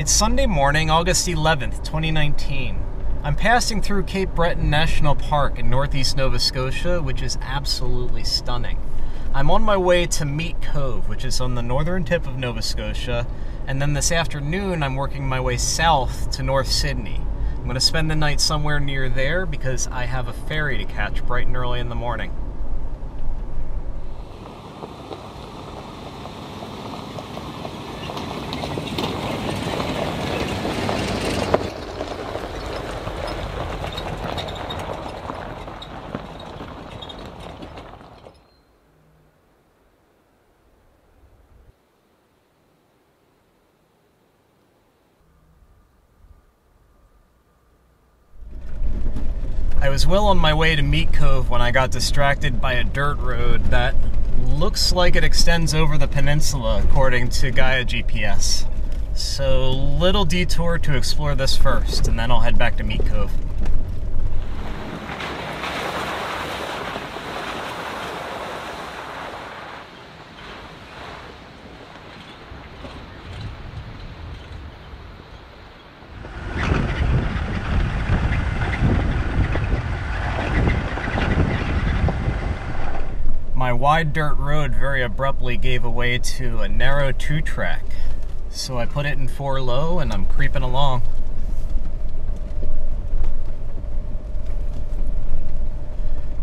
It's Sunday morning, August 11th, 2019. I'm passing through Cape Breton National Park in northeast Nova Scotia, which is absolutely stunning. I'm on my way to Meat Cove, which is on the northern tip of Nova Scotia, and then this afternoon I'm working my way south to North Sydney. I'm going to spend the night somewhere near there because I have a ferry to catch bright and early in the morning. I was well on my way to Meat Cove when I got distracted by a dirt road that looks like it extends over the peninsula according to Gaia GPS. So little detour to explore this first, and then I'll head back to Meat Cove. My wide dirt road very abruptly gave away to a narrow 2-track, so I put it in 4 low and I'm creeping along.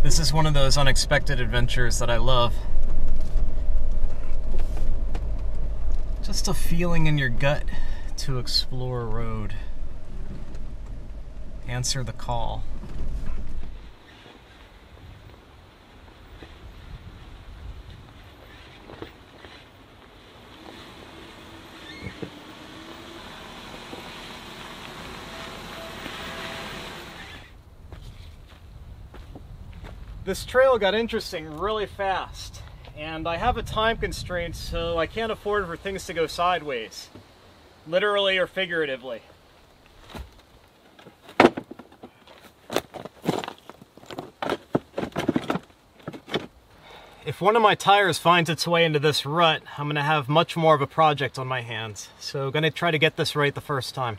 This is one of those unexpected adventures that I love. Just a feeling in your gut to explore a road. Answer the call. This trail got interesting really fast, and I have a time constraint, so I can't afford for things to go sideways, literally or figuratively. If one of my tires finds its way into this rut, I'm going to have much more of a project on my hands, so I'm going to try to get this right the first time.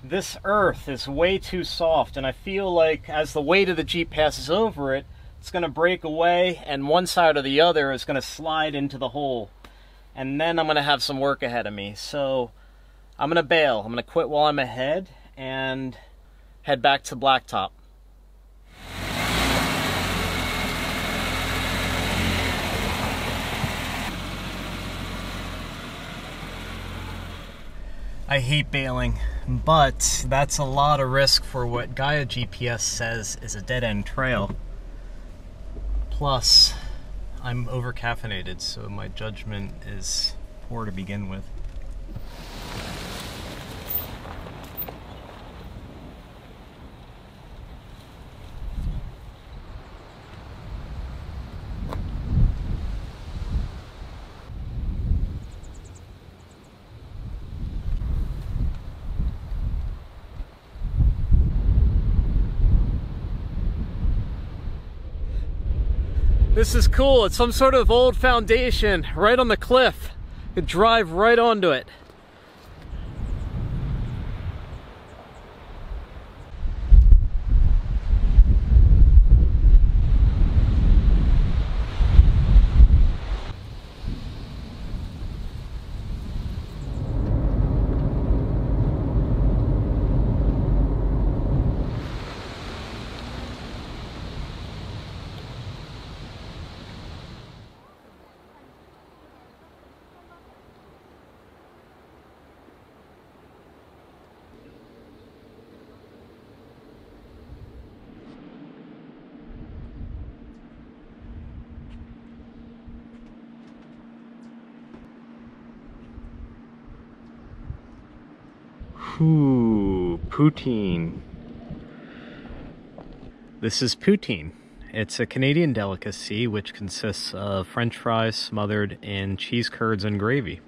This earth is way too soft, and I feel like as the weight of the Jeep passes over it, it's going to break away and one side or the other is going to slide into the hole. And then I'm going to have some work ahead of me. So I'm going to bail. I'm going to quit while I'm ahead and head back to Blacktop. I hate bailing, but that's a lot of risk for what Gaia GPS says is a dead-end trail. Plus, I'm over-caffeinated, so my judgment is poor to begin with. This is cool. It's some sort of old foundation right on the cliff. You could drive right onto it. Ooh, poutine. This is poutine, It's a Canadian delicacy which consists of French fries smothered in cheese curds and gravy.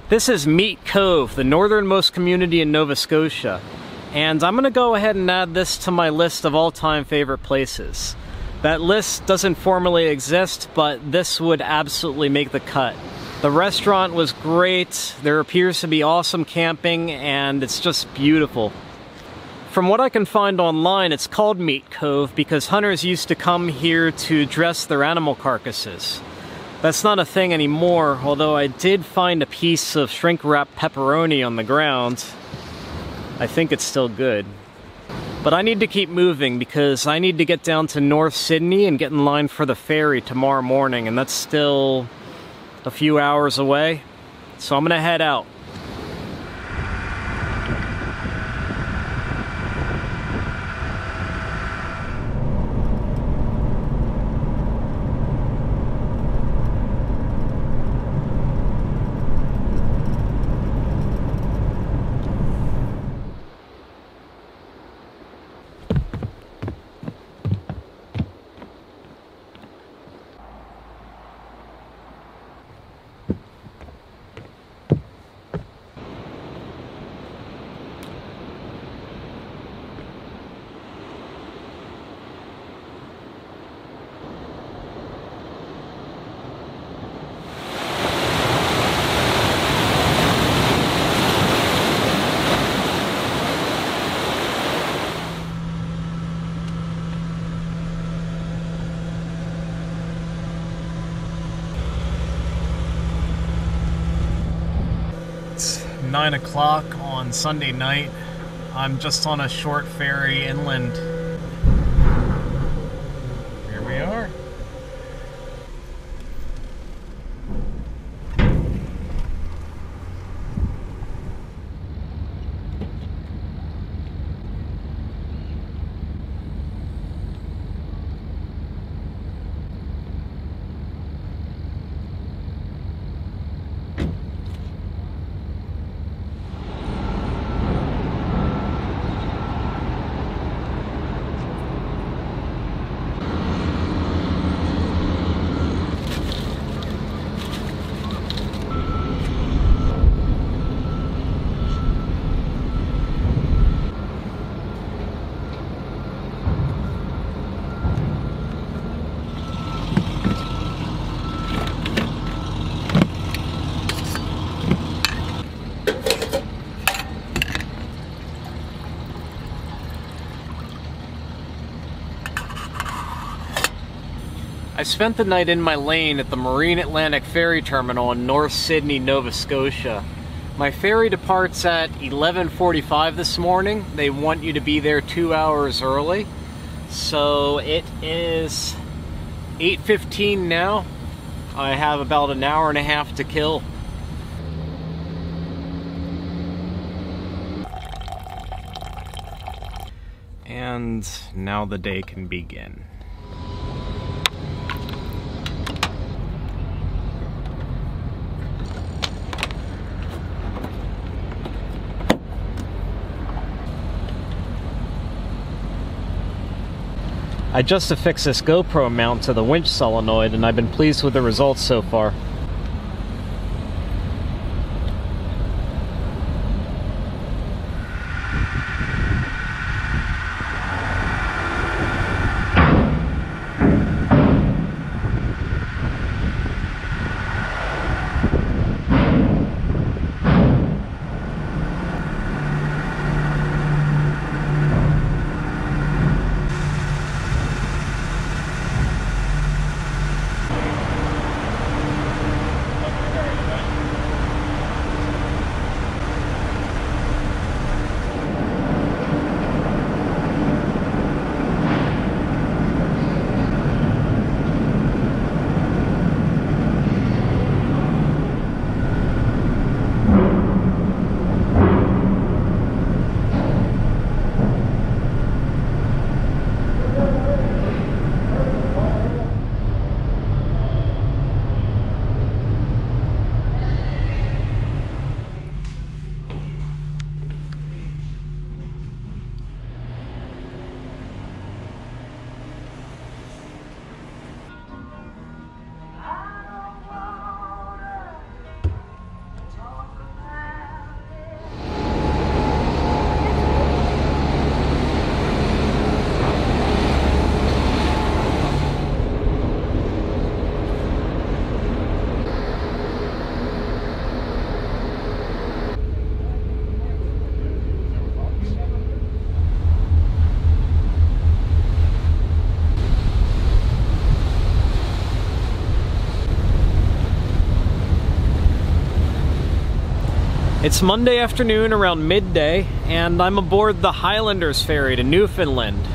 This is Meat Cove, the northernmost community in Nova Scotia, and I'm going to go ahead and add this to my list of all-time favorite places. That list doesn't formally exist, but this would absolutely make the cut. The restaurant was great, there appears to be awesome camping, and it's just beautiful. From what I can find online, it's called Meat Cove because hunters used to come here to dress their animal carcasses. That's not a thing anymore, although I did find a piece of shrink-wrapped pepperoni on the ground. I think it's still good. But I need to keep moving because I need to get down to North Sydney and get in line for the ferry tomorrow morning, and that's still a few hours away. So I'm gonna head out. It's 9 o'clock on Sunday night. I'm just on a short ferry inland. Here we are. I spent the night in my lane at the Marine Atlantic Ferry Terminal in North Sydney, Nova Scotia. My ferry departs at 11:45 this morning. They want you to be there 2 hours early. So it is 8:15 now. I have about an hour and a half to kill. And now the day can begin. I just affixed this GoPro mount to the winch solenoid, and I've been pleased with the results so far. It's Monday afternoon around midday, and I'm aboard the Highlanders ferry to Newfoundland.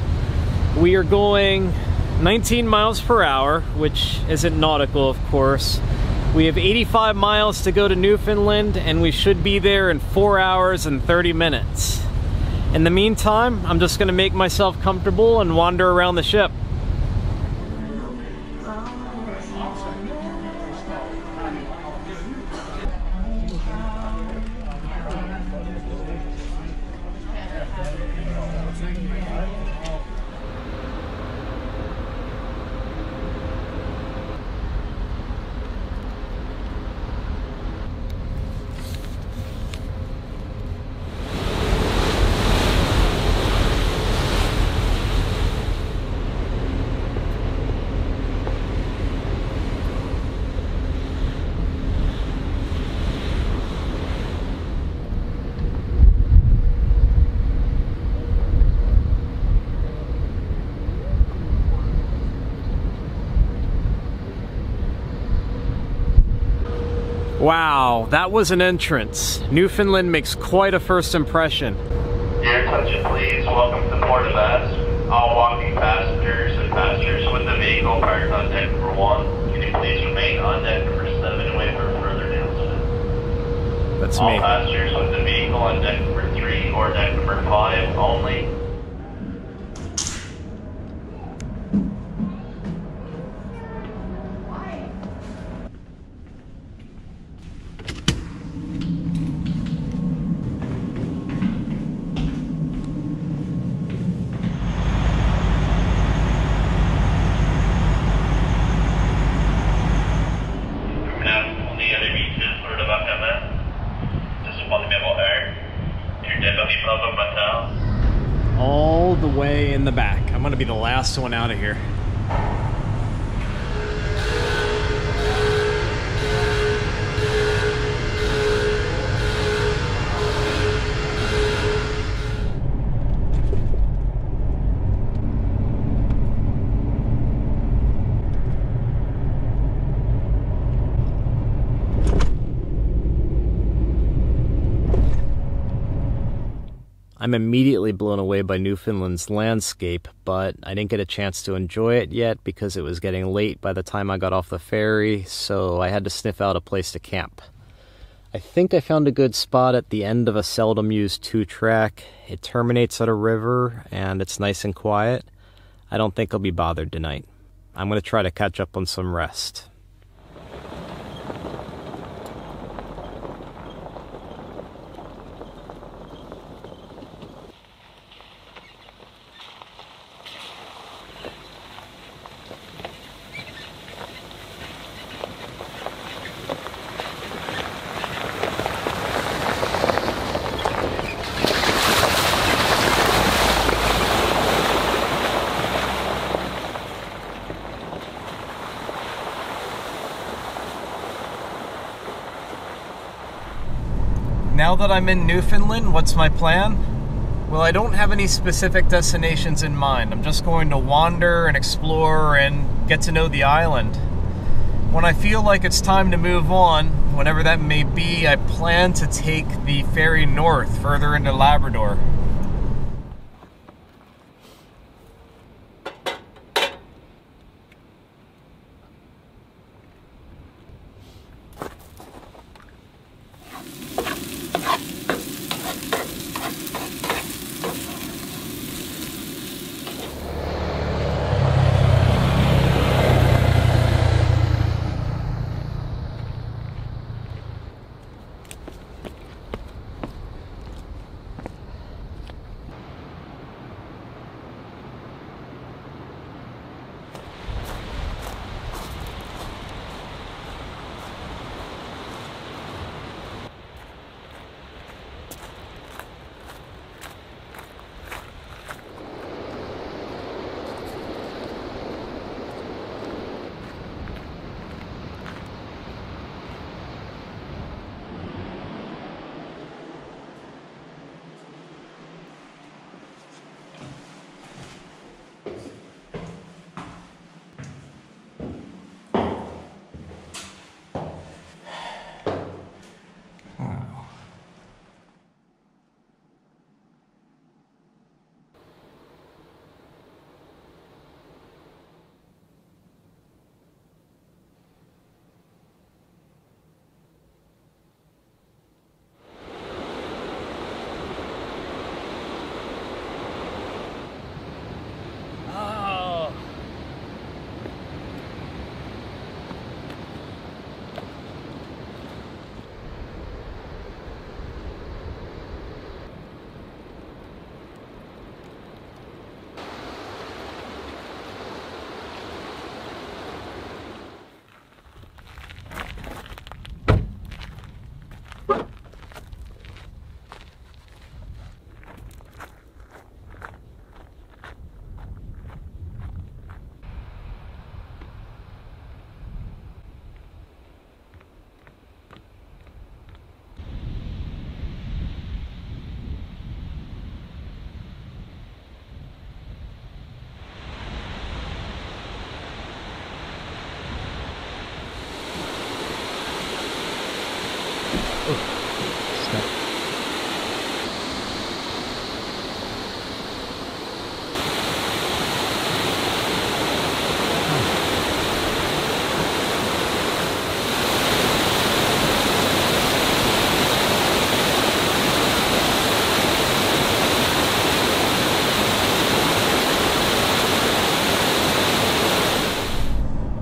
We are going 19 miles per hour, which isn't nautical, of course. We have 85 miles to go to Newfoundland, and we should be there in 4 hours and 30 minutes. In the meantime, I'm just going to make myself comfortable and wander around the ship. Wow, that was an entrance. Newfoundland makes quite a first impression. Your attention please, welcome to Port of Bass. All walking passengers and passengers with the vehicle parked on deck number 1, can you please remain on deck number 7 and wait for further announcement. That's all me. All passengers with the vehicle on deck number 3 or deck number 5 only. All the way in the back. I'm gonna be the last one out of here. I'm immediately blown away by Newfoundland's landscape, but I didn't get a chance to enjoy it yet because it was getting late by the time I got off the ferry, so I had to sniff out a place to camp. I think I found a good spot at the end of a seldom used 2-track. It terminates at a river, and it's nice and quiet. I don't think I'll be bothered tonight. I'm going to try to catch up on some rest. Now that I'm in Newfoundland, what's my plan? Well, I don't have any specific destinations in mind. I'm just going to wander and explore and get to know the island. When I feel like it's time to move on, whenever that may be, I plan to take the ferry north, further into Labrador.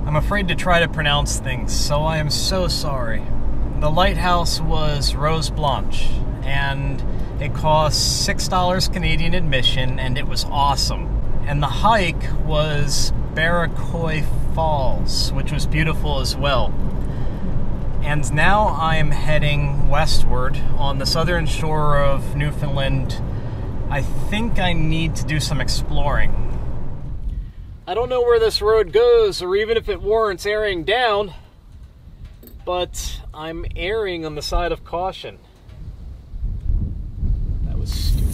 I'm afraid to try to pronounce things, so I am so sorry. The lighthouse was Rose Blanche, and it cost $6 Canadian admission, and it was awesome. And the hike was Baracoy Falls, which was beautiful as well. And now I am heading westward on the southern shore of Newfoundland. I think I need to do some exploring. I don't know where this road goes, or even if it warrants airing down, but I'm erring on the side of caution. That was stupid.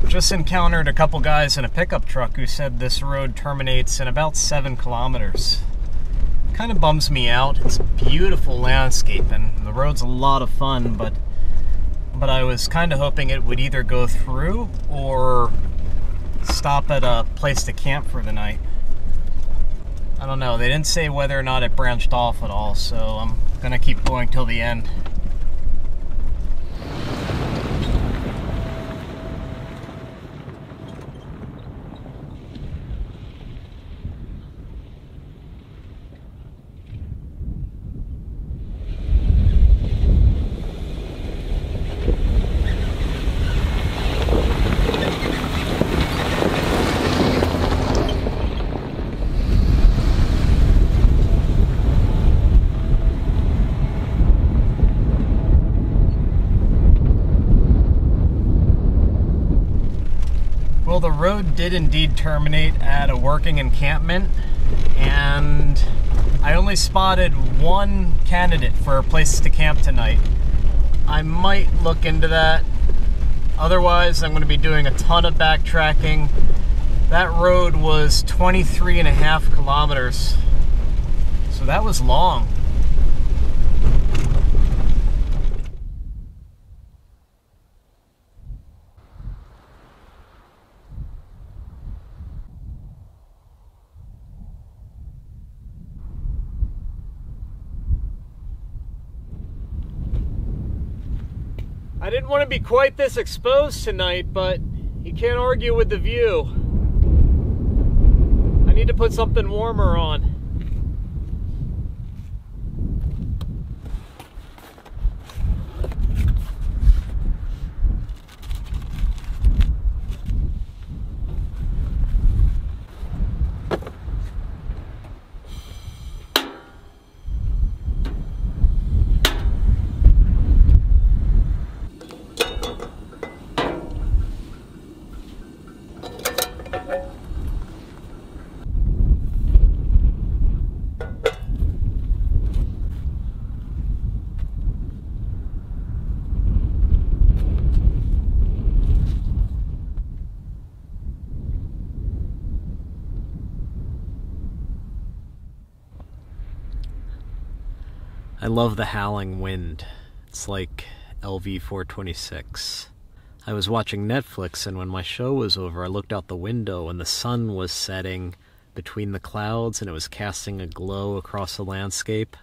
Just encountered a couple guys in a pickup truck who said this road terminates in about 7 kilometers. Kind of bums me out. It's beautiful landscape and the road's a lot of fun, but I was kind of hoping it would either go through or stop at a place to camp for the night. I don't know. They didn't say whether or not it branched off at all, so I'm gonna keep going till the end. Well, the road did indeed terminate at a working encampment, and I only spotted one candidate for a place to camp tonight. I might look into that. Otherwise, I'm going to be doing a ton of backtracking. That road was 23.5 kilometers, so that was long. I didn't want to be quite this exposed tonight, but you can't argue with the view. I need to put something warmer on. I love the howling wind. It's like LV 426. I was watching Netflix, and when my show was over, I looked out the window and the sun was setting between the clouds and it was casting a glow across the landscape.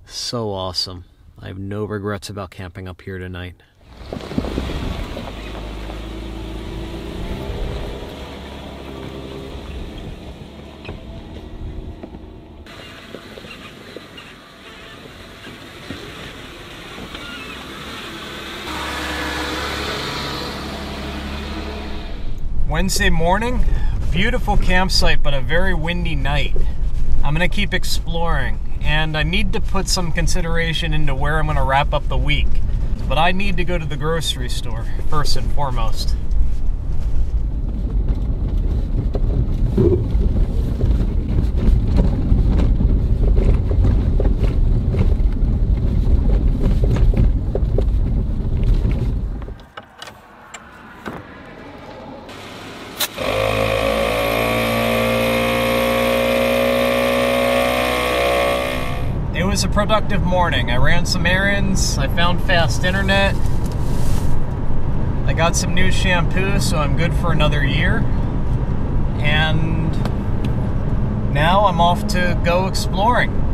So awesome. I have no regrets about camping up here tonight. Wednesday morning, beautiful campsite, but a very windy night. I'm gonna keep exploring, and I need to put some consideration into where I'm gonna wrap up the week. But I need to go to the grocery store, first and foremost. It was a productive morning. I ran some errands, I found fast internet, I got some new shampoo, so I'm good for another year. And now I'm off to go exploring.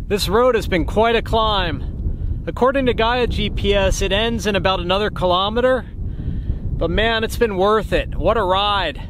This road has been quite a climb. According to Gaia GPS, it ends in about another kilometer. But man, it's been worth it. What a ride.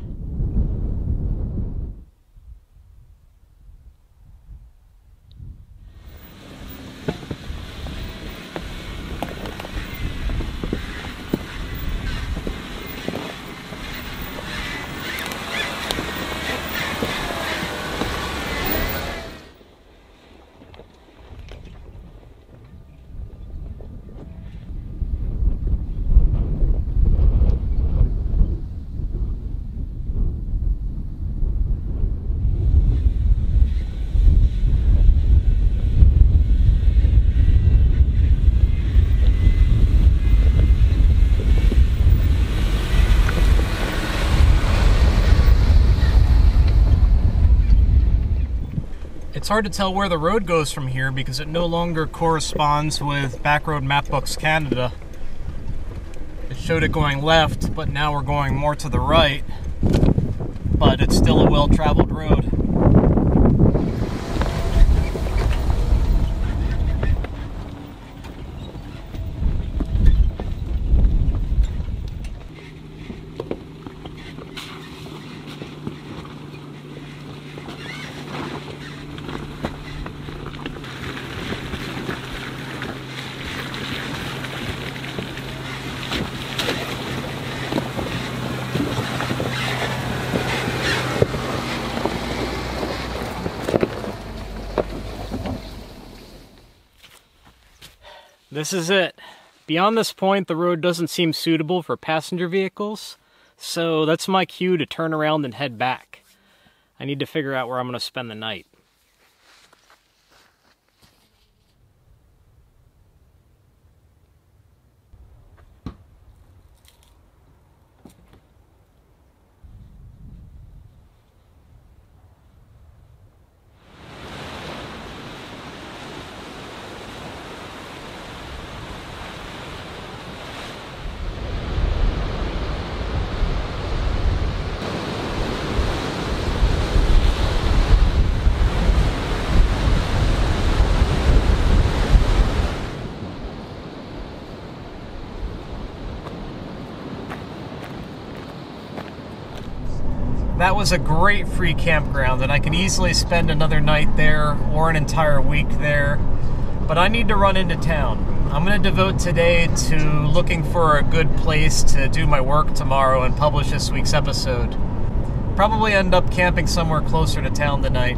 It's hard to tell where the road goes from here because it no longer corresponds with Backroad Mapbooks Canada. It showed it going left, but now we're going more to the right. But it's still a well-traveled road. This is it. Beyond this point, the road doesn't seem suitable for passenger vehicles, so that's my cue to turn around and head back. I need to figure out where I'm going to spend the night. That was a great free campground, and I can easily spend another night there or an entire week there. But I need to run into town. I'm going to devote today to looking for a good place to do my work tomorrow and publish this week's episode. Probably end up camping somewhere closer to town tonight.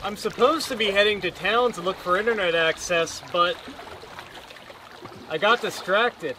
I'm supposed to be heading to town to look for internet access, but I got distracted.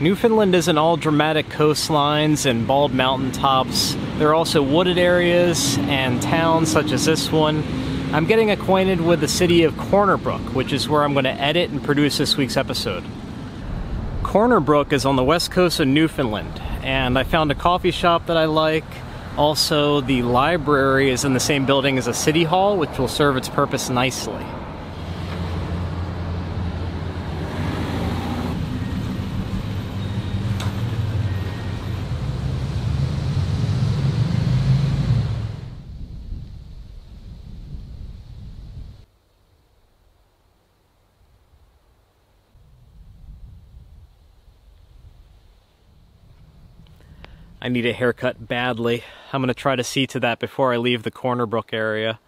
Newfoundland isn't all dramatic coastlines and bald mountaintops. There are also wooded areas and towns such as this one. I'm getting acquainted with the city of Corner Brook, which is where I'm going to edit and produce this week's episode. Corner Brook is on the west coast of Newfoundland, and I found a coffee shop that I like. Also, the library is in the same building as a city hall, which will serve its purpose nicely. I need a haircut badly. I'm going to try to see to that before I leave the Corner Brook area.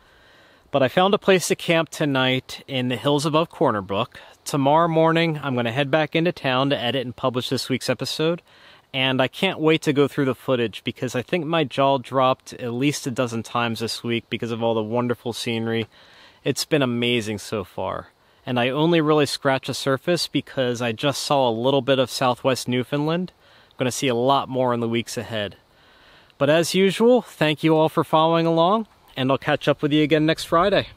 But I found a place to camp tonight in the hills above Corner Brook. Tomorrow morning, I'm going to head back into town to edit and publish this week's episode. And I can't wait to go through the footage because I think my jaw dropped at least a dozen times this week because of all the wonderful scenery. It's been amazing so far. And I only really scratched the surface because I just saw a little bit of southwest Newfoundland. Going to see a lot more in the weeks ahead. But as usual, thank you all for following along, and I'll catch up with you again next Friday.